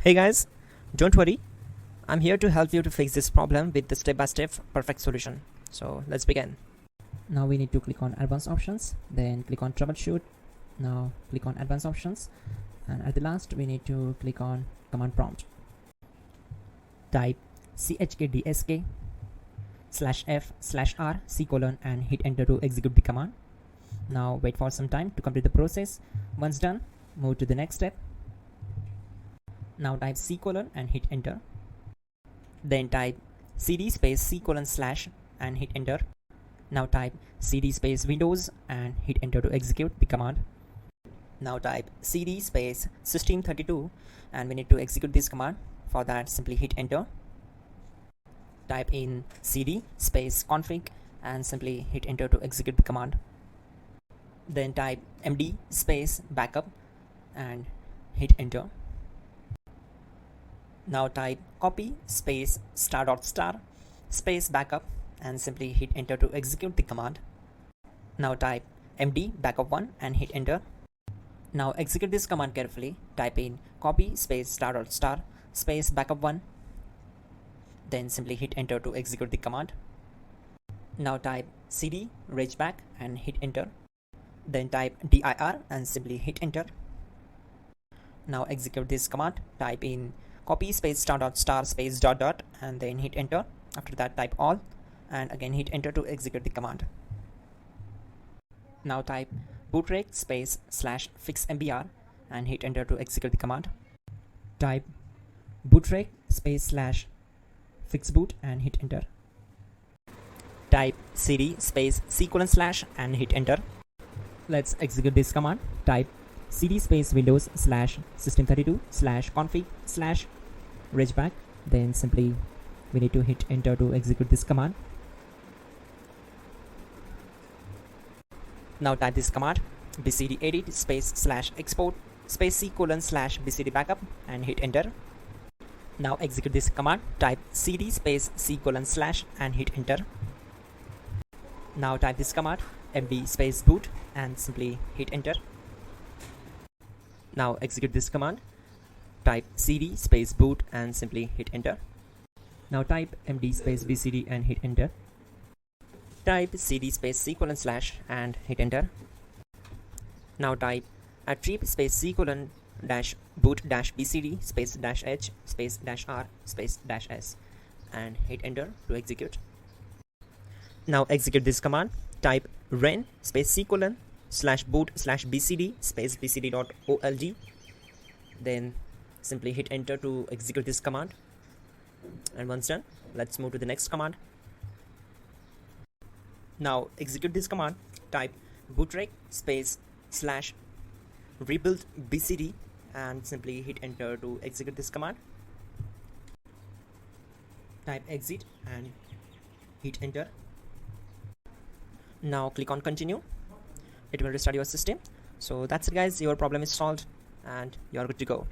Hey guys, don't worry, I'm here to help you to fix this problem with the step-by-step perfect solution. So let's begin. Now we need to click on advanced options, then click on troubleshoot. Now click on advanced options, and at the last we need to click on command prompt. Type chkdsk/f/r:" and hit enter to execute the command. Now wait for some time to complete the process. Once done, move to the next step. Now type C:" and hit enter. Then type cd space C:/ and hit enter. Now type cd space Windows and hit enter to execute the command. Now type cd space system32 and we need to execute this command. For that, simply hit enter. Type in cd space config and simply hit enter to execute the command. Then type md space backup and hit enter. Now type copy space *** space backup and simply hit enter to execute the command. Now type md backup1 and hit enter. Now execute this command carefully. Type in copy space ** space backup1. Then simply hit enter to execute the command. Now type cd regback and hit enter. Then type dir and simply hit enter. Now execute this command. Type in copy space ** space ... and then hit enter. After that, type all and again hit enter to execute the command. Now type bootrec space /fixmbr and hit enter to execute the command. Type bootrec space /fixboot and hit enter. Type cd space C:/ and hit enter. Let's execute this command. Type cd space Windows /system32/config/regback. Then simply we need to hit enter to execute this command. Now type this command bcd edit space /export space C:/ bcd backup and hit enter. Now execute this command. Type cd space C:/ and hit enter. Now type this command md space boot and simply hit enter. Now execute this command. Type cd space boot and simply hit enter. Now type md space bcd and hit enter. Type cd space C:/ and hit enter. Now type attrib space C:/ -boot -bcd space -h space -r space -s and hit enter to execute. Now execute this command. Type ren space C:/ /boot /bcd space bcd.old. Then simply hit enter to execute this command. And once done, let's move to the next command. Now execute this command. Type bootrec space /rebuild bcd and simply hit enter to execute this command. Type exit and hit enter. Now click on continue. It will restart your system. So that's it guys, your problem is solved and you're good to go.